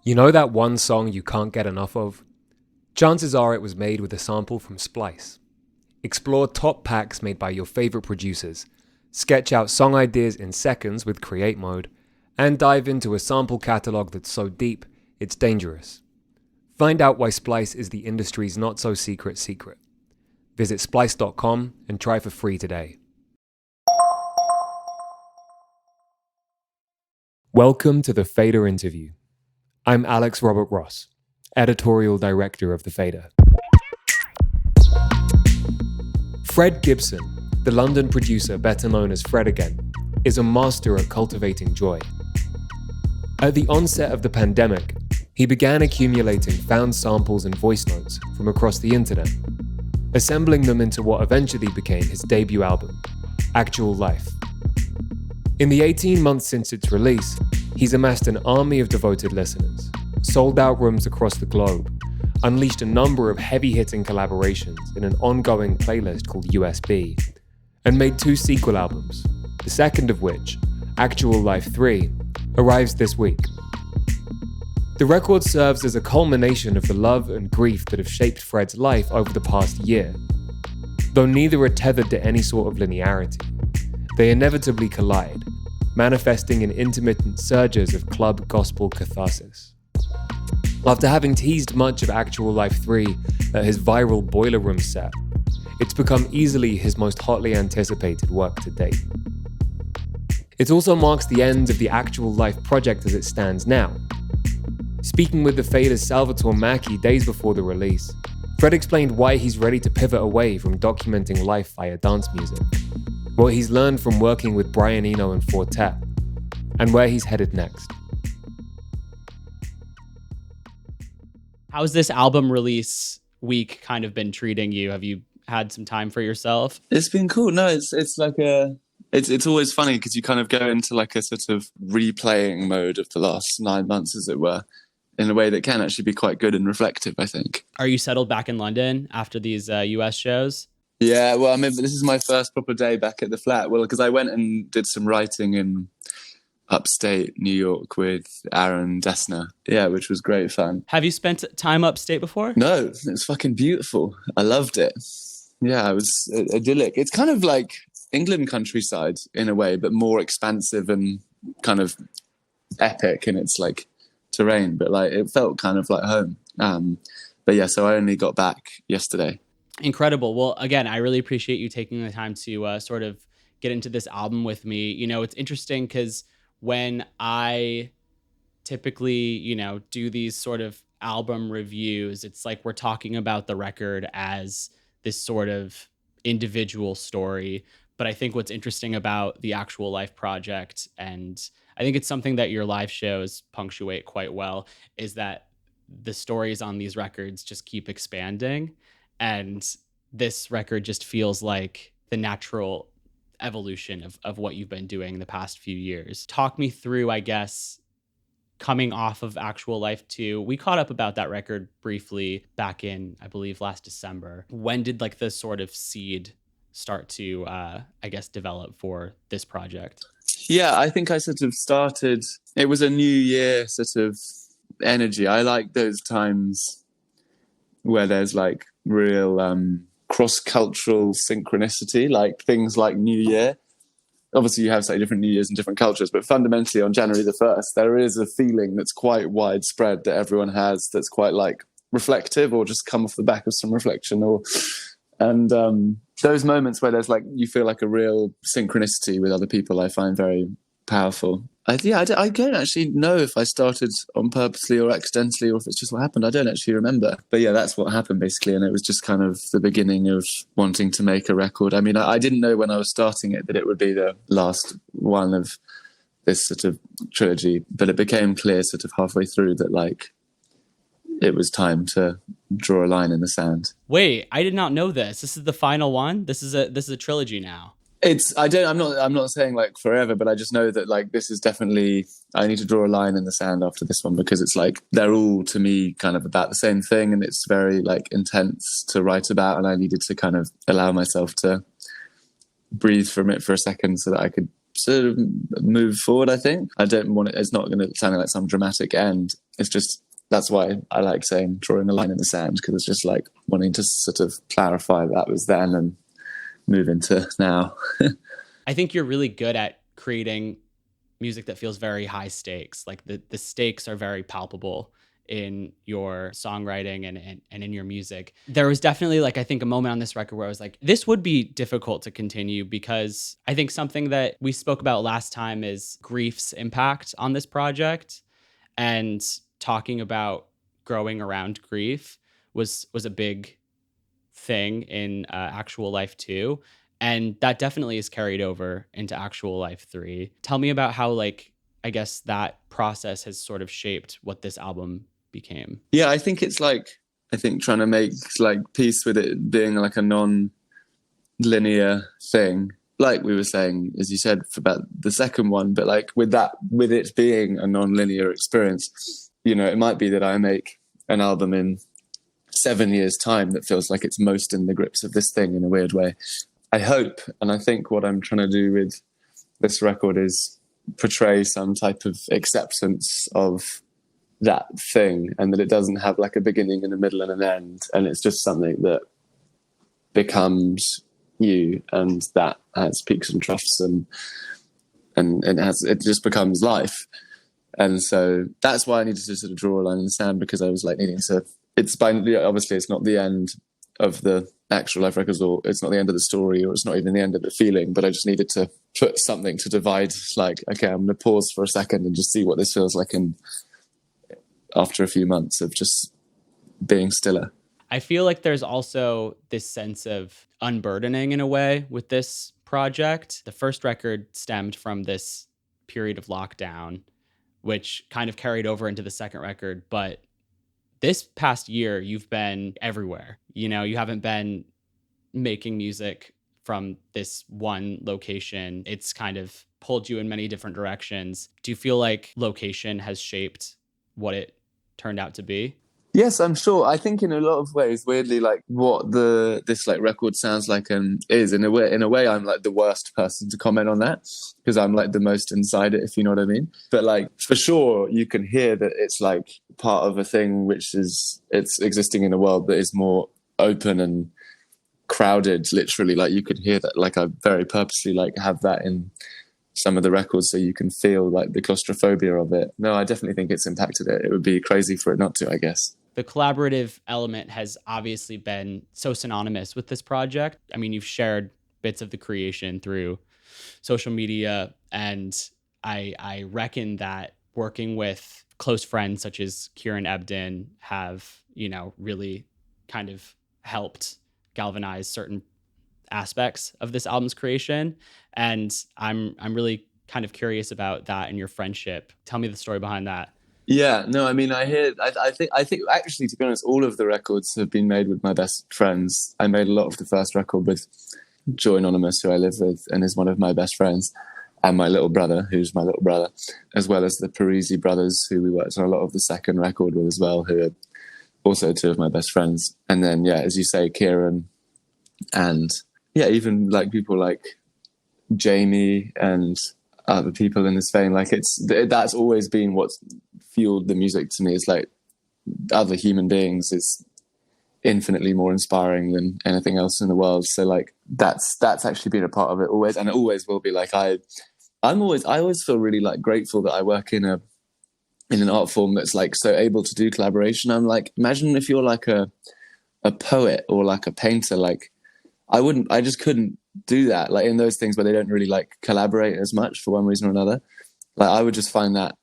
You know that one song you can't get enough of? Chances are it was made with a sample from Splice. Explore top packs made by your favorite producers, sketch out song ideas in seconds with Create Mode, and dive into a sample catalog that's so deep, it's dangerous. Find out why Splice is the industry's not-so-secret secret. Visit splice.com and try for free today. Welcome to the Fader Interview. I'm Alex Robert Ross, editorial director of The Fader. Fred Gibson, the London producer better known as Fred Again, is a master at cultivating joy. At the onset of the pandemic, he began accumulating found samples and voice notes from across the internet, assembling them into what eventually became his debut album, Actual Life. In the 18 months since its release, he's amassed an army of devoted listeners, sold out rooms across the globe, unleashed a number of heavy-hitting collaborations in an ongoing playlist called USB, and made 2 sequel albums, the second of which, Actual Life 3, arrives this week. The record serves as a culmination of the love and grief that have shaped Fred's life over the past year. Though neither are tethered to any sort of linearity, they inevitably collide, manifesting in intermittent surges of club gospel catharsis. After having teased much of Actual Life 3 at his viral Boiler Room set, it's become easily his most hotly anticipated work to date. It also marks the end of the Actual Life project as it stands now. Speaking with The Fader's Salvatore Maicki days before the release, Fred explained why he's ready to pivot away from documenting life via dance music, what he's learned from working with Brian Eno and Fortet, and where he's headed next. How's this album release week kind of been treating you? Have you had some time for yourself? It's been cool. No, it's like it's always funny because you kind of go into like a sort of replaying mode of the last 9 months, as it were, in a way that can actually be quite good and reflective, I think. Are you settled back in London after these US shows? Yeah, well, I mean, this is my first proper day back at the flat. Well, because I went and did some writing in upstate New York with Aaron Dessner. Yeah, which was great fun. Have you spent time upstate before? No, it was fucking beautiful. I loved it. Yeah, it was idyllic. It's kind of like England countryside in a way, but more expansive and kind of epic in its like terrain. But like it felt kind of like home. But yeah, so I only got back yesterday. Incredible. Well, again, I really appreciate you taking the time to sort of get into this album with me. You know, it's interesting because when I typically, do these sort of album reviews, it's like we're talking about the record as this sort of individual story. But I think what's interesting about the Actual Life project, and I think it's something that your live shows punctuate quite well, is that the stories on these records just keep expanding. And this record just feels like the natural evolution of what you've been doing the past few years. Talk me through, I guess, coming off of Actual Life 2. We caught up about that record briefly back in, I believe, last December. When did like the sort of seed start to, develop for this project? Yeah, I think I sort of started, it was a new year sort of energy. I like those times where there's like real cross-cultural synchronicity, like things like New Year. Obviously, you have slightly different New Years in different cultures, but fundamentally on January the 1st, there is a feeling that's quite widespread that everyone has that's quite like reflective or just come off the back of some reflection. And those moments where there's like, you feel like a real synchronicity with other people, I find very powerful. I don't actually know if I started on purposely or accidentally or if it's just what happened. I don't actually remember. But yeah, that's what happened basically. And it was just kind of the beginning of wanting to make a record. I mean, I didn't know when I was starting it that it would be the last one of this sort of trilogy. But it became clear sort of halfway through that like it was time to draw a line in the sand. Wait, I did not know this. This is the final one? This is a trilogy now. I'm not saying like forever, but I just know that like this is definitely, I need to draw a line in the sand after this one because it's like they're all to me kind of about the same thing and it's very like intense to write about, and I needed to kind of allow myself to breathe from it for a second so that I could sort of move forward. I think I don't want it, it's not going to sound like some dramatic end. it's just, that's why I like saying drawing a line in the sand, because it's just like wanting to sort of clarify that was then and move into now. I think you're really good at creating music that feels very high stakes. Like the stakes are very palpable in your songwriting and in your music. There was definitely like, I think a moment on this record where I was like, this would be difficult to continue, because I think something that we spoke about last time is grief's impact on this project, and talking about growing around grief was a big thing in actual life too. And that definitely is carried over into Actual Life 3. Tell me about how, like, I guess that process has sort of shaped what this album became. Yeah, I think it's like, I think trying to make like peace with it being like a non-linear thing. Like we were saying, as you said, about the second one, but like with it being a non-linear experience, you know, it might be that I make an album in 7 years' time that feels like it's most in the grips of this thing in a weird way. I hope, and I think what I'm trying to do with this record is portray some type of acceptance of that thing, and that it doesn't have like a beginning and a middle and an end, and it's just something that becomes you, and that has peaks and troughs, and it just becomes life. And so that's why I needed to sort of draw a line in the sand, because I was like needing to, obviously it's not the end of the Actual Life records, or it's not the end of the story, or it's not even the end of the feeling, but I just needed to put something to divide, like, okay, I'm going to pause for a second and just see what this feels like after a few months of just being stiller. I feel like there's also this sense of unburdening in a way with this project. The first record stemmed from this period of lockdown, which kind of carried over into the second record, but this past year, you've been everywhere. You know, you haven't been making music from this one location. It's kind of pulled you in many different directions. Do you feel like location has shaped what it turned out to be? Yes, I'm sure. I think in a lot of ways, weirdly, like what this like record sounds like and is in a way, I'm like the worst person to comment on that, because I'm like the most inside it, if you know what I mean. But like for sure, you can hear that it's like part of a thing which is, it's existing in a world that is more open and crowded. Literally, like you could hear that. Like I very purposely like have that in some of the records so you can feel like the claustrophobia of it. No, I definitely think it's impacted it. It would be crazy for it not to, I guess. The collaborative element has obviously been so synonymous with this project. I mean, you've shared bits of the creation through social media, and I reckon that working with close friends such as Kieran Ebden have, you know, really kind of helped galvanize certain aspects of this album's creation. And I'm really kind of curious about that and your friendship. Tell me the story behind that. Yeah, no, I mean, I think actually, to be honest, all of the records have been made with my best friends. I made a lot of the first record with Joy Anonymous, who I live with and is one of my best friends, and my little brother, who's my little brother, as well as the Parisi brothers, who we worked on a lot of the second record with as well, who are also two of my best friends. And then, yeah, as you say, Kieran, and yeah, even like people like Jamie and other people in this vein. Like that's always been what's fueled the music to me. Is like other human beings is infinitely more inspiring than anything else in the world. So like that's actually been a part of it always, and it always will be. Like I always feel really like grateful that I work in an art form that's like so able to do collaboration. I'm like, imagine if you're like a poet or like a painter. Like I just couldn't do that. Like in those things where they don't really like collaborate as much for one reason or another. Like I would just find that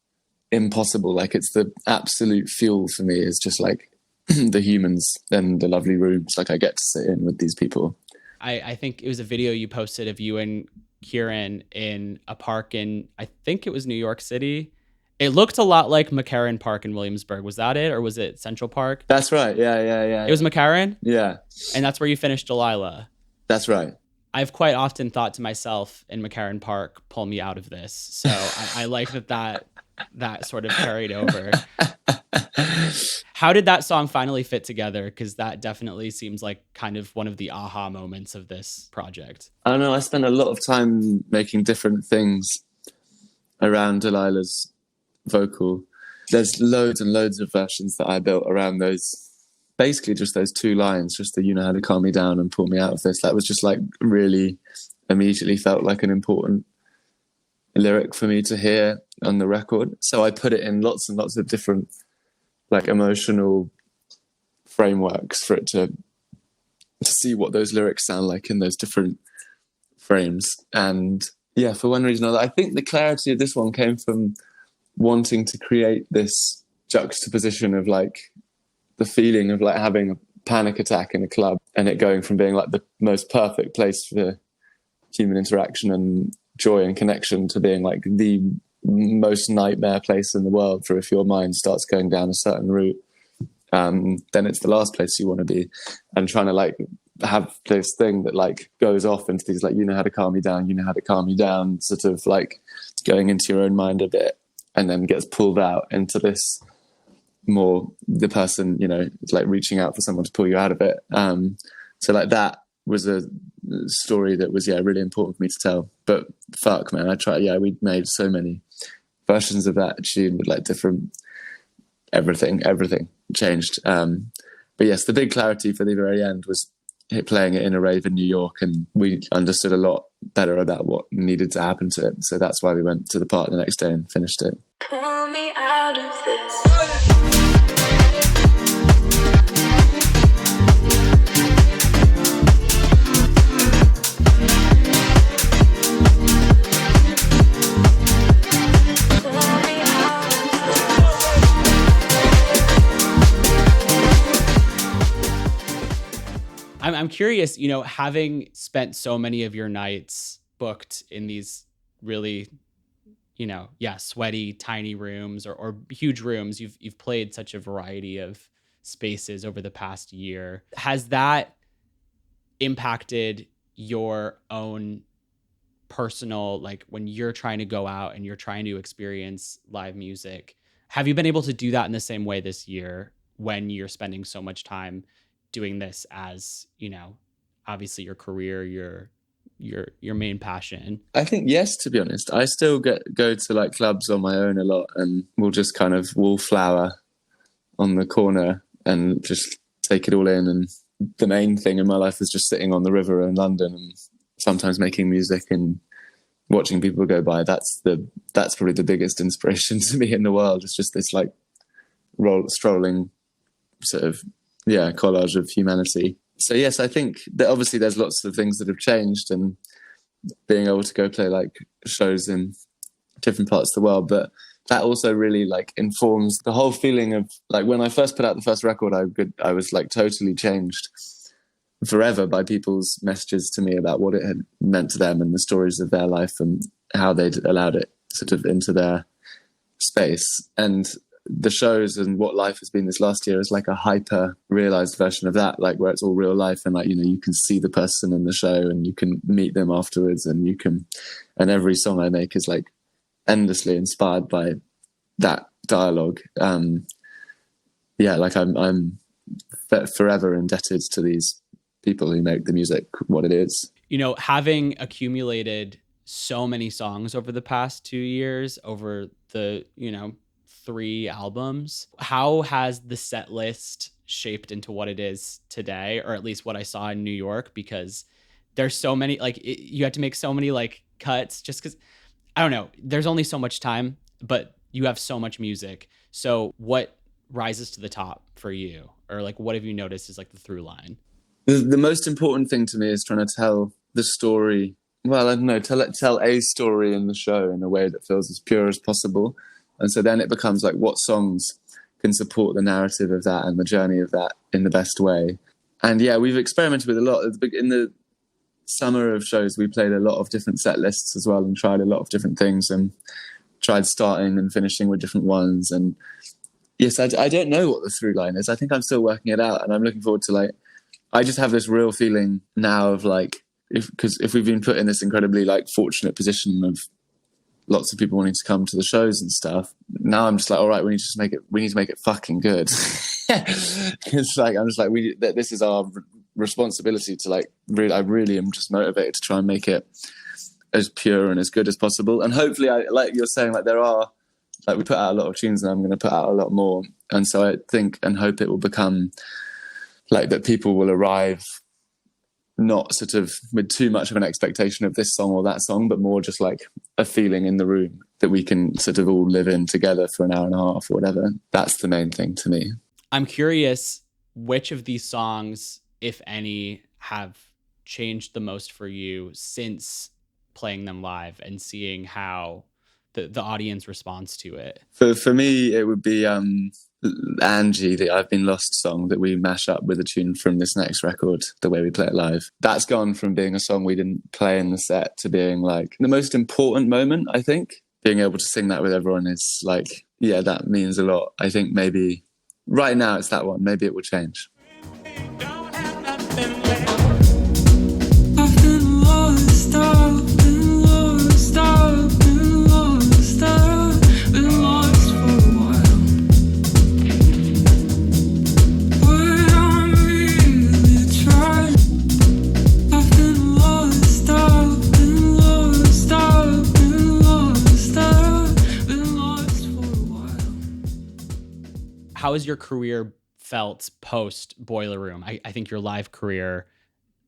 impossible. Like it's the absolute fuel for me is just like the humans and the lovely rooms like I get to sit in with these people. I think it was a video you posted of you and Kieran in a park in, I think it was New York City. It looked a lot like McCarran Park in Williamsburg. Was that it? Or was it Central Park? That's right. Yeah. It was McCarran? Yeah. And that's where you finished Delilah. That's right. I've quite often thought to myself, in McCarran Park, pull me out of this. So I like that sort of carried over. How did that song finally fit together? Because that definitely seems like kind of one of the aha moments of this project. I don't know. I spent a lot of time making different things around Delilah's vocal. there's loads and loads of versions that I built around those, basically just those two lines, just the, you know how to calm me down and pull me out of this. That was just like really immediately felt like an important lyric for me to hear on the record. So I put it in lots and lots of different like emotional frameworks for it to see what those lyrics sound like in those different frames. And yeah, for one reason or another, I think the clarity of this one came from wanting to create this juxtaposition of like the feeling of like having a panic attack in a club and it going from being like the most perfect place for human interaction and joy and connection to being like the most nightmare place in the world for if your mind starts going down a certain route, then it's the last place you want to be. And trying to like have this thing that like goes off into these like, you know how to calm me down, you know how to calm me down, sort of like going into your own mind a bit, and then gets pulled out into this more the person, you know, like reaching out for someone to pull you out of it. So like that was a story that was really important for me to tell. But fuck man, we made so many versions of that tune with like different everything changed. But yes, the big clarity for the very end was playing it in a rave in New York, and we understood a lot better about what needed to happen to it. So that's why we went to the part the next day and finished it. Pull me out of this. I'm curious, you know, having spent so many of your nights booked in these really, you know, sweaty, tiny rooms or huge rooms. You've played such a variety of spaces over the past year. Has that impacted your own personal, like when you're trying to go out and you're trying to experience live music? Have you been able to do that in the same way this year when you're spending so much time doing this as, you know, obviously your career, your main passion? I think yes, to be honest. I still go to like clubs on my own a lot, and we'll just kind of wallflower on the corner and just take it all in. And the main thing in my life is just sitting on the river in London and sometimes making music and watching people go by. That's probably the biggest inspiration to me in the world. It's just this like strolling sort of collage of humanity. So yes, I think that obviously there's lots of things that have changed, and being able to go play like shows in different parts of the world, but that also really like informs the whole feeling of like when I first put out the first record, I was like totally changed forever by people's messages to me about what it had meant to them and the stories of their life and how they'd allowed it sort of into their space. And the shows and what life has been this last year is like a hyper realized version of that, like where it's all real life and like, you know, you can see the person in the show and you can meet them afterwards, and and every song I make is like endlessly inspired by that dialogue. Like I'm forever indebted to these people who make the music what it is. You know, having accumulated so many songs over the past 2 years, over the, you know, 3 albums, how has the set list shaped into what it is today, or at least what I saw in New York? Because there's so many, like you had to make so many like cuts just because, I don't know, there's only so much time, but you have so much music. So what rises to the top for you? Or like, what have you noticed is like the through line? The most important thing to me is trying to tell the story. Well, I don't know, tell a story in the show in a way that feels as pure as possible. And so then it becomes like what songs can support the narrative of that and the journey of that in the best way. And yeah, we've experimented with a lot. In the summer of shows, we played a lot of different set lists as well and tried a lot of different things and tried starting and finishing with different ones. And yes, I don't know what the through line is. I think I'm still working it out, and I'm looking forward to like, I just have this real feeling now of like, if we've been put in this incredibly like fortunate position of lots of people wanting to come to the shows and stuff, now I'm just like, all right, we need to make it fucking good. It's like, I'm just like, this is our responsibility to like, I really am just motivated to try and make it as pure and as good as possible. And hopefully, like you're saying, like there are Like, we put out a lot of tunes and I'm going to put out a lot more. And so I think and hope it will become like that people will arrive not sort of with too much of an expectation of this song or that song, but more just like a feeling in the room that we can sort of all live in together for an hour and a half or whatever. That's the main thing to me. I'm curious which of these songs, if any, have changed the most for you since playing them live and seeing how the audience responds to it. For me, it would be Angie, the I've Been Lost song that we mash up with a tune from this next record, the way we play it live. That's gone from being a song we didn't play in the set to being like the most important moment, I think. Being able to sing that with everyone is like, yeah, that means a lot. I think maybe right now it's that one. Maybe it will change. How has your career felt post Boiler Room? I think your live career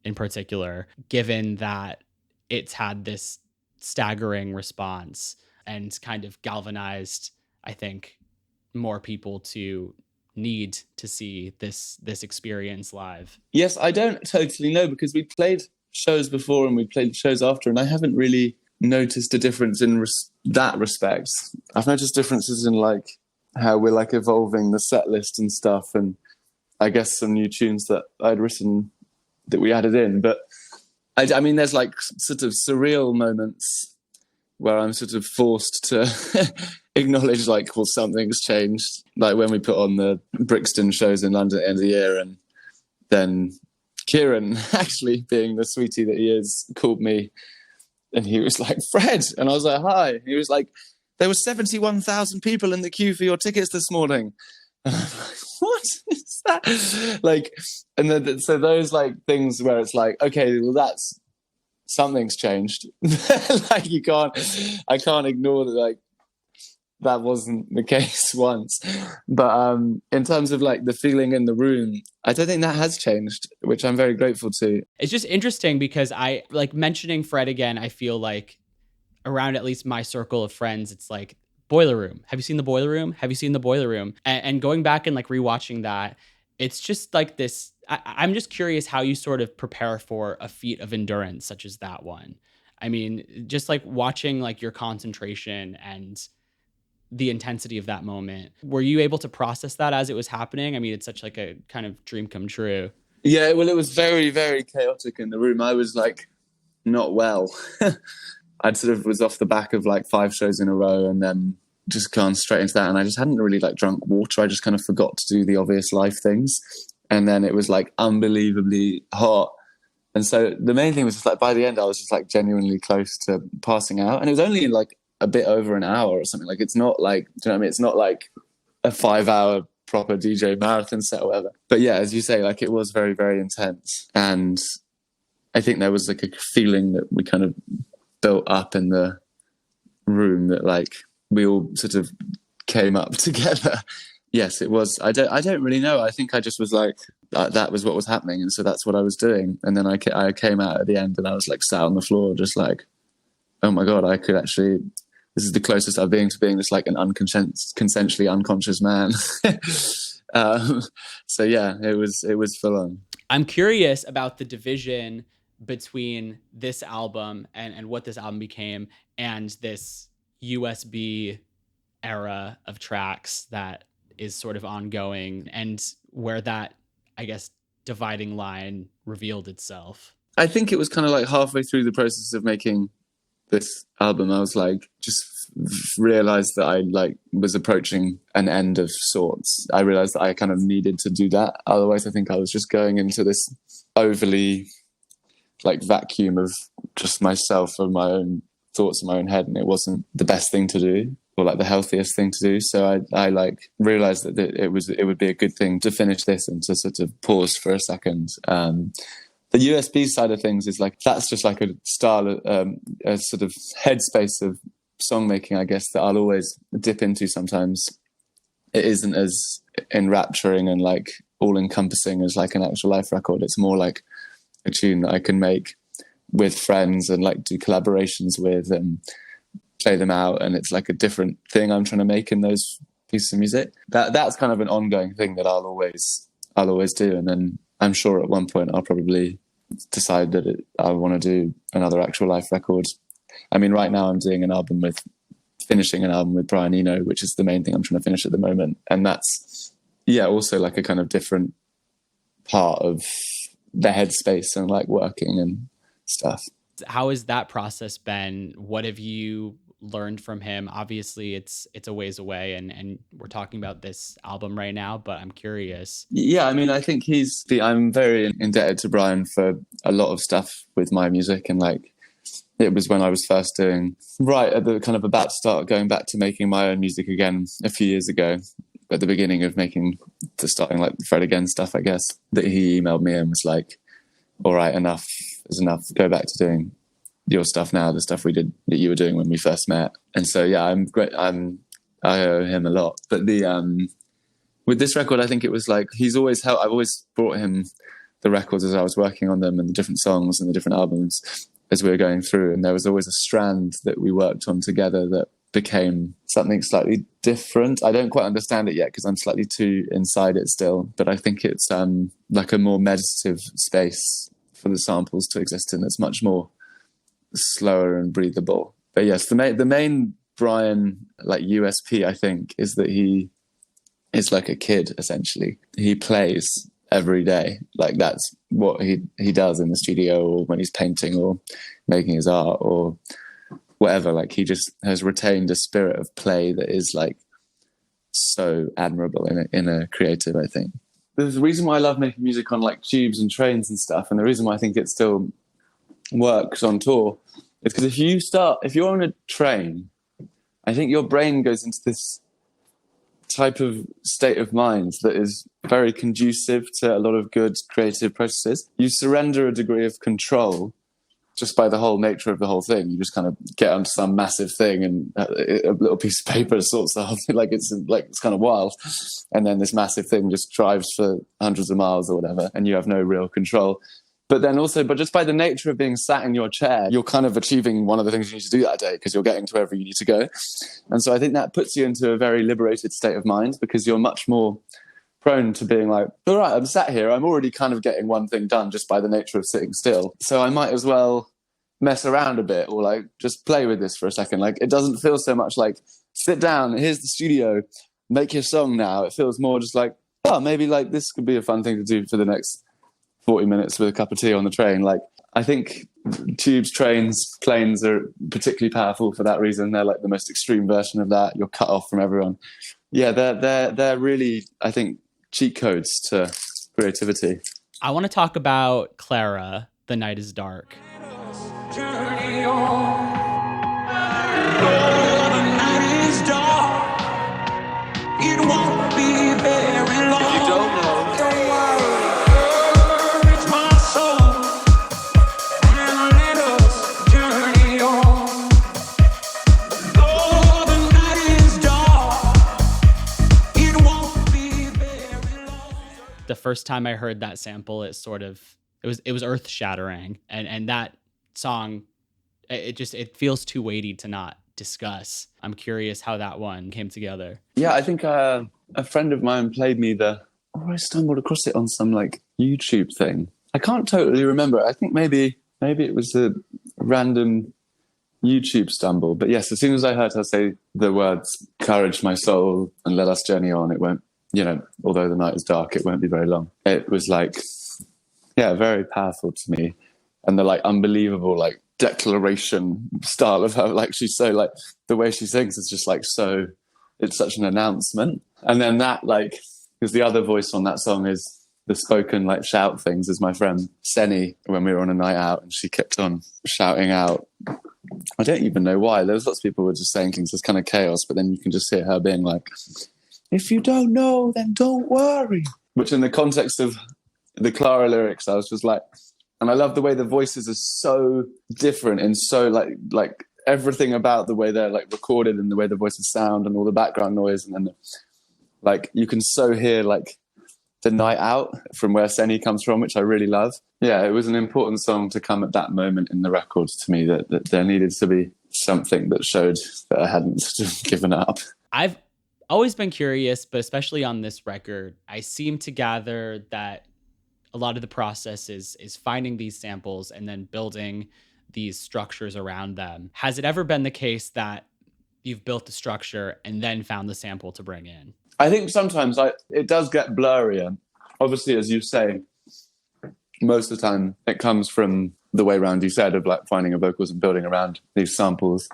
in particular, given that it's had this staggering response and kind of galvanized, I think, more people to need to see this experience live. Yes, I don't totally know, because we played shows before and we played shows after, and I haven't really noticed a difference in that respect. I've noticed differences in like how we're like evolving the set list and stuff, and I guess some new tunes that I'd written that we added in. But I mean, there's like sort of surreal moments where I'm sort of forced to acknowledge like, well, something's changed. Like when we put on the Brixton shows in London at the end of the year, and then Kieran, actually being the sweetie that he is, called me and he was like, Fred. And I was like, hi. He was like, there were 71,000 people in the queue for your tickets this morning. And I'm like, what is that? Like, and then so those like things where it's like, okay, well, that's something's changed. Like I can't ignore that. Like that wasn't the case once. But in terms of like the feeling in the room, I don't think that has changed, which I'm very grateful to. It's just interesting because I like mentioning Fred again. I feel like around at least my circle of friends, it's like, Boiler Room. Have you seen the Boiler Room? Have you seen the Boiler Room? And going back and like rewatching that, it's just like this. I'm just curious how you sort of prepare for a feat of endurance such as that one. I mean, just like watching like your concentration and the intensity of that moment. Were you able to process that as it was happening? I mean, it's such like a kind of dream come true. Yeah, well, it was very, very chaotic in the room. I was like not well. I sort of was off the back of like 5 shows in a row and then just gone straight into that. And I just hadn't really like drunk water. I just kind of forgot to do the obvious life things. And then it was like unbelievably hot. And so the main thing was just like by the end, I was just like genuinely close to passing out. And it was only in like a bit over an hour or something. Like it's not like, do you know what I mean? It's not like a 5-hour proper DJ marathon set or whatever. But yeah, as you say, like it was very, very intense. And I think there was like a feeling that we kind of built up in the room that like we all sort of came up together. Yes, it was. I don't really know. I think I just was like, that was what was happening. And so that's what I was doing. And then I came out at the end and I was like sat on the floor, just like, oh my God, I could actually, this is the closest I've been to being just like an consensually unconscious man. So yeah, it was full on. I'm curious about the division between this album and what this album became and this USB era of tracks that is sort of ongoing, and where that, I guess, dividing line revealed itself. I think it was kind of like halfway through the process of making this album, I was like, just realized that I like was approaching an end of sorts. I realized that I kind of needed to do that. Otherwise, I think I was just going into this overly like vacuum of just myself and my own thoughts in my own head, and it wasn't the best thing to do or like the healthiest thing to do. So I like realized that it would be a good thing to finish this and to sort of pause for a second. The USB side of things is like, that's just like a style, a sort of headspace of songmaking, I guess, that I'll always dip into sometimes. It isn't as enrapturing and like all-encompassing as like an actual life record. It's more like a tune that I can make with friends and like do collaborations with and play them out, and it's like a different thing I'm trying to make in those pieces of music. That's kind of an ongoing thing that I'll always do, and then I'm sure at one point I'll probably decide that I want to do another actual life record. I mean, right now I'm finishing an album with Brian Eno, which is the main thing I'm trying to finish at the moment, and that's also like a kind of different part of the headspace and like working and stuff. How has that process been? What have you learned from him? Obviously it's a ways away, and we're talking about this album right now, but I'm curious. Yeah, I mean, I think I'm very indebted to Brian for a lot of stuff with my music, and like it was when I was first right at the kind of about to start going back to making my own music again a few years ago, at the beginning of starting like the Fred Again stuff, I guess, that he emailed me and was like, all right, enough is enough. Go back to doing your stuff now, the stuff that you were doing when we first met. And so, yeah, I'm great. I owe him a lot. But with this record, I think it was like, he's always helped. I've always brought him the records as I was working on them and the different songs and the different albums as we were going through. And there was always a strand that we worked on together that became something slightly different. I don't quite understand it yet because I'm slightly too inside it still, but I think it's like a more meditative space for the samples to exist in. It's much more slower and breathable. But yes, the main Brian like USP, I think, is that he is like a kid, essentially. He plays every day. Like that's what he does in the studio, or when he's painting or making his art or whatever. Like he just has retained a spirit of play that is like so admirable in a creative, I think. There's a reason why I love making music on like tubes and trains and stuff, and the reason why I think it still works on tour is because if you're on a train, I think your brain goes into this type of state of mind that is very conducive to a lot of good creative processes. You surrender a degree of control just by the whole nature of the whole thing. You just kind of get onto some massive thing and a little piece of paper sorts the whole thing. It's kind of wild. And then this massive thing just drives for hundreds of miles or whatever, and you have no real control. But just by the nature of being sat in your chair, you're kind of achieving one of the things you need to do that day because you're getting to wherever you need to go. And so I think that puts you into a very liberated state of mind because you're much more prone to being like, all right, I'm sat here, I'm already kind of getting one thing done just by the nature of sitting still. So I might as well mess around a bit or like just play with this for a second. Like it doesn't feel so much like sit down, here's the studio, make your song now. It feels more just like, oh, maybe like this could be a fun thing to do for the next 40 minutes with a cup of tea on the train. Like I think tubes, trains, planes are particularly powerful for that reason. They're like the most extreme version of that. You're cut off from everyone. Yeah, they're really, I think, cheat codes to creativity. I want to talk about Clara, The Night is Dark. Journey on. Oh, the night is dark. It won't be very long. If you don't know, Don't worry, it's my soul. And let us journey on. Oh, the night is dark. It won't be very long. The first time I heard that sample, it was earth shattering, and that song, it feels too weighty to not discuss. I'm curious how that one came together. yeah, I think a friend of mine played me I stumbled across it on some like YouTube thing. I can't totally remember. I think maybe it was a random YouTube stumble. But yes, as soon as I heard her say the words "courage, my soul, and let us journey on," it won't, although the night is dark, it won't be very long. It was like, yeah, very powerful to me. And the like unbelievable like declaration style of her, like she's so like the way she sings is just like so, it's such an announcement. And then that like, because the other voice on that song is the spoken like shout things, is my friend Senny when we were on a night out, and she kept on shouting out. I don't even know why. There was lots of people who were just saying things. It's kind of chaos, but then you can just hear her being like, "If you don't know, then don't worry." Which in the context of the Clara lyrics, I was just like, and I love the way the voices are so different and so like everything about the way they're like recorded and the way the voices sound and all the background noise, and then like you can so hear like the night out from where Senny comes from, which I really love. Yeah, it was an important song to come at that moment in the record to me, that there needed to be something that showed that I hadn't given up. I've always been curious, but especially on this record, I seem to gather that a lot of the process is finding these samples and then building these structures around them. Has it ever been the case that you've built the structure and then found the sample to bring in? I think sometimes it does get blurrier. Obviously, as you say, most of the time it comes from the way round you said, of like finding a vocals and building around these samples.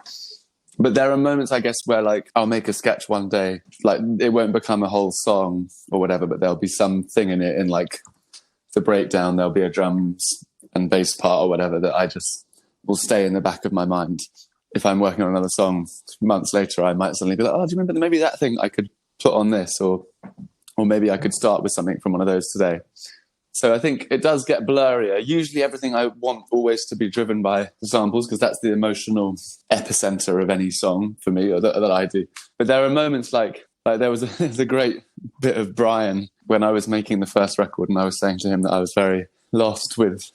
But there are moments, I guess, where like I'll make a sketch one day, like it won't become a whole song or whatever, but there'll be something in it, in like the breakdown, there'll be a drums and bass part or whatever that I just will stay in the back of my mind. If I'm working on another song months later, I might suddenly be like, oh, do you remember maybe that thing I could put on this, or maybe I could start with something from one of those today. So I think it does get blurrier. Usually everything I want always to be driven by the samples, because that's the emotional epicenter of any song for me, or that I do. But there are moments like there was there's a great bit of Brian when I was making the first record, and I was saying to him that I was very lost with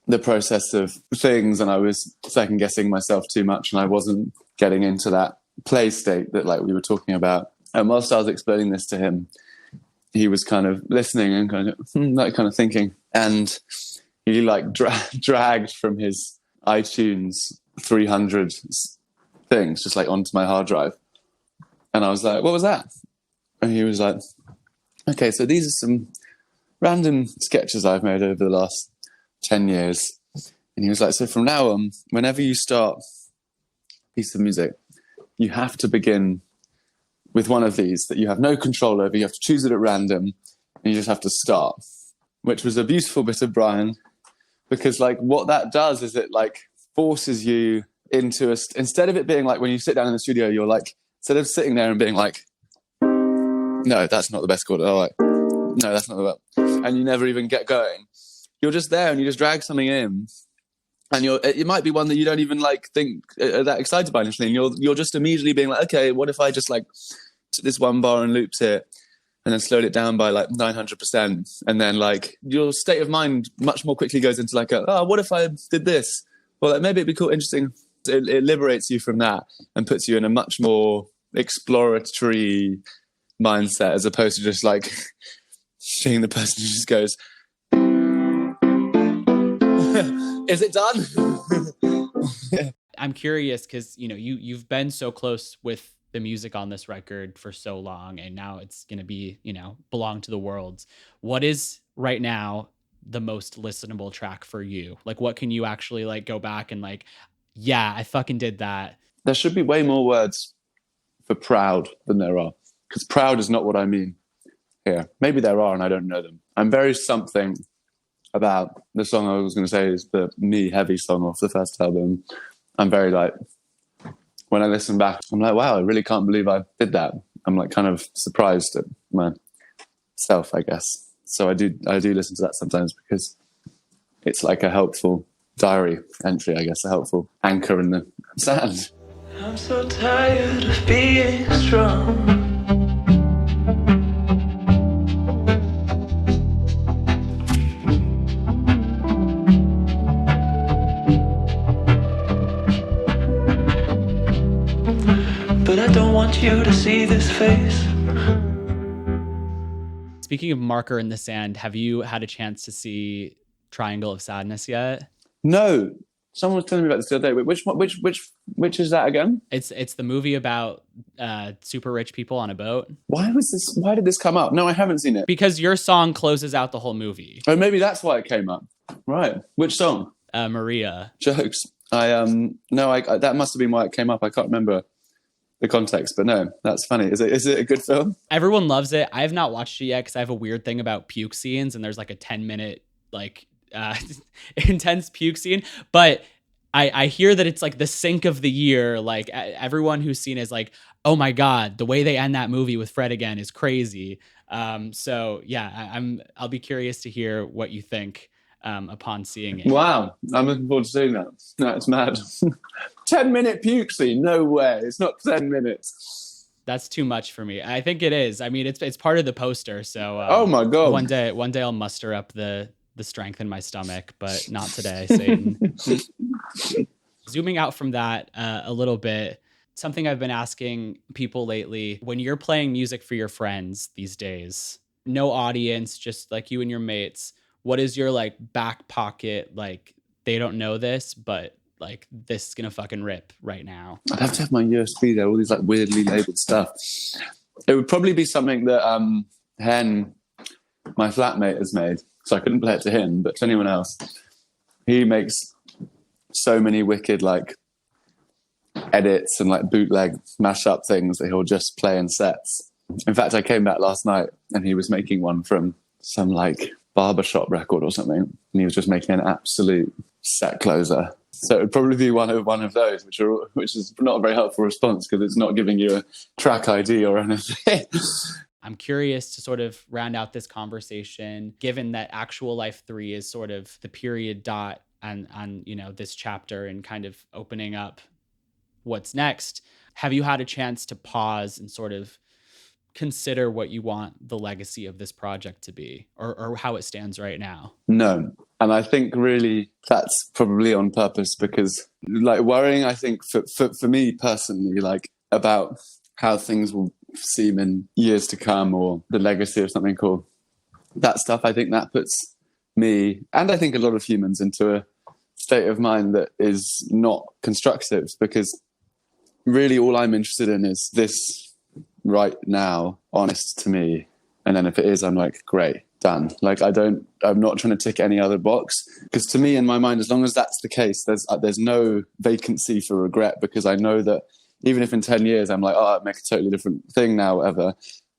the process of things, and I was second guessing myself too much, and I wasn't getting into that play state that like we were talking about. And whilst I was explaining this to him, he was kind of listening and kind of that kind of thinking, and he like dragged from his iTunes 300 things just like onto my hard drive, and I was like, "What was that?" And he was like, "Okay, so these are some random sketches I've made over the last 10 years." And he was like, "So from now on, whenever you start a piece of music, you have to begin with one of these that you have no control over. You have to choose it at random, and you just have to start." Which was a beautiful bit of Brian, because like what that does is it like forces you into instead of it being like when you sit down in the studio, you're like, instead of sitting there and being like, no, that's not the best chord. Oh, like, no, that's not the best. And you never even get going. You're just there and you just drag something in, and it might be one that you don't even like think that excited by initially, and you're just immediately being like, okay, what if I just like took this one bar and looped it and then slowed it down by like 900%, and then like your state of mind much more quickly goes into like what if I did this? Well, like, maybe it'd be cool, interesting. It liberates you from that and puts you in a much more exploratory mindset, as opposed to just like being the person who just goes, is it done? I'm curious because, you know, you've been so close with the music on this record for so long, and now it's going to be, you know, belong to the world. What is right now the most listenable track for you? Like, what can you actually like go back and like, yeah, I fucking did that? There should be way more words for proud than there are, because proud is not what I mean here. Maybe there are and I don't know them. I'm very something about the song I was going to say is the Me Heavy song off the first album. I'm very like, when I listen back, I'm like, wow, I really can't believe I did that. I'm like kind of surprised at myself, I guess. So I do listen to that sometimes, because it's like a helpful diary entry, I guess, a helpful anchor in the sand. I'm so tired of being strong. But I don't want you to see this face. Speaking of Marker in the Sand, have you had a chance to see Triangle of Sadness yet? No. Someone was telling me about this the other day. Wait, which is that again? It's the movie about super rich people on a boat. Why did this come up? No, I haven't seen it. Because your song closes out the whole movie. Oh, maybe that's why it came up. Right. Which song? Maria. Jokes. That must have been why it came up. I can't remember the context, but no, that's funny. Is it a good film? Everyone loves it. I have not watched it yet because I have a weird thing about puke scenes, and there's like a 10-minute like intense puke scene. But I hear that it's like the sync of the year. Like everyone who's seen it is like, oh my God, the way they end that movie with Fred again is crazy. So yeah, I'll be curious to hear what you think upon seeing it. Wow, I'm looking forward to seeing that. No, it's mad. 10-minute puke scene? No way. It's not 10 minutes. That's too much for me. I think it is. I mean, it's part of the poster. So Oh my God. one day I'll muster up the strength in my stomach, but not today, Satan. Zooming out from that a little bit, something I've been asking people lately, when you're playing music for your friends these days, no audience, just like you and your mates, what is your like back pocket, like they don't know this, but like this is gonna fucking rip right now? I'd have to have my USB there, all these like weirdly labeled stuff. It would probably be something that Hen, my flatmate, has made. So I couldn't play it to him, but to anyone else. He makes so many wicked like edits and like bootleg mashup things that he'll just play in sets. In fact, I came back last night and he was making one from some like barbershop record or something, and he was just making an absolute set closer. So it would probably be one of those, which is not a very helpful response because it's not giving you a track ID or anything. I'm curious to sort of round out this conversation, given that Actual Life 3 is sort of the period dot on you know, this chapter and kind of opening up what's next. Have you had a chance to pause and sort of consider what you want the legacy of this project to be, or how it stands right now? No. And I think really that's probably on purpose because like worrying, I think for me personally, like about how things will seem in years to come or the legacy of something cool, that stuff, I think that puts me, and I think a lot of humans, into a state of mind that is not constructive, because really all I'm interested in is this right now, honest to me. And then if it is, I'm like, great, done. Like I'm not trying to tick any other box, because to me, in my mind, as long as that's the case, there's no vacancy for regret, because I know that even if in 10 years I'm like, oh, I'd make a totally different thing now, whatever,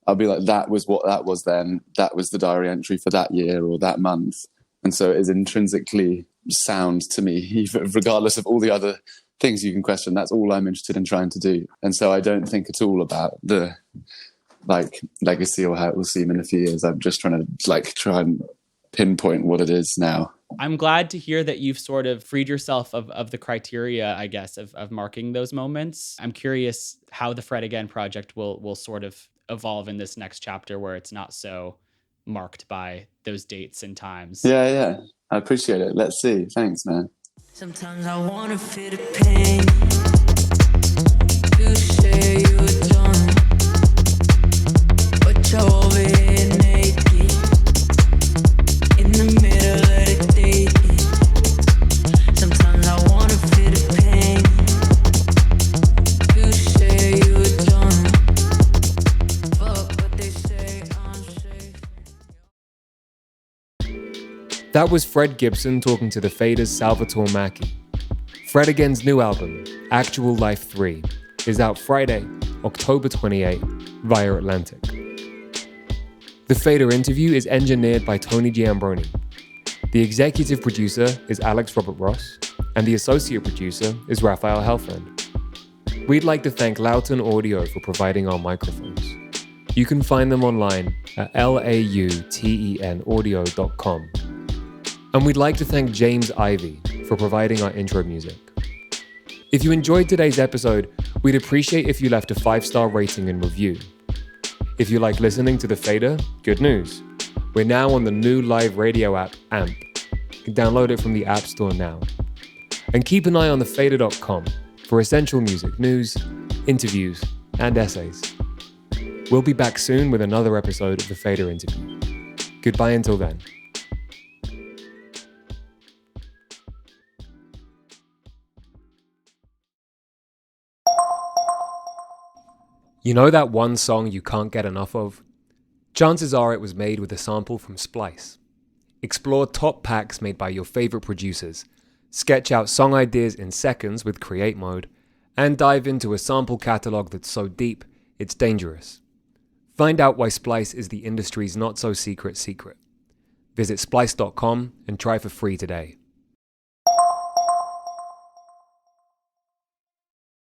I'll be like, that was what that was then. That was the diary entry for that year or that month. And so it is intrinsically sound to me, even regardless of all the other things you can question. That's all I'm interested in trying to do. And so I don't think at all about the like legacy or how it will seem in a few years. I'm just trying to try and pinpoint what it is now. I'm glad to hear that you've sort of freed yourself of the criteria, I guess, of marking those moments. I'm curious how the Fred Again project will sort of evolve in this next chapter, where it's not so marked by those dates and times. Yeah. I appreciate it. Let's see. Thanks, man. Sometimes I wanna feel the pain. You say you're done, but you're over here naked in the middle of the day. Sometimes I wanna feel the pain. You say you're done, fuck what they say, I'm safe. That was Fred Gibson talking to the Faders' Salvatore Maicki. Fred Again's new album, Actual Life 3, is out Friday, October 28, via Atlantic. The Fader interview is engineered by Tony Giambroni. The executive producer is Alex Robert Ross, and the associate producer is Raphael Helfand. We'd like to thank Loughton Audio for providing our microphones. You can find them online at lautenaudio.com. And we'd like to thank James Ivey for providing our intro music. If you enjoyed today's episode, we'd appreciate if you left a 5-star rating and review. If you like listening to The Fader, good news. We're now on the new live radio app, AMP. You can download it from the App Store now. And keep an eye on thefader.com for essential music news, interviews, and essays. We'll be back soon with another episode of The Fader Interview. Goodbye until then. You know that one song you can't get enough of? Chances are it was made with a sample from Splice. Explore top packs made by your favorite producers, sketch out song ideas in seconds with Create Mode, and dive into a sample catalog that's so deep, it's dangerous. Find out why Splice is the industry's not-so-secret secret. Visit splice.com and try for free today.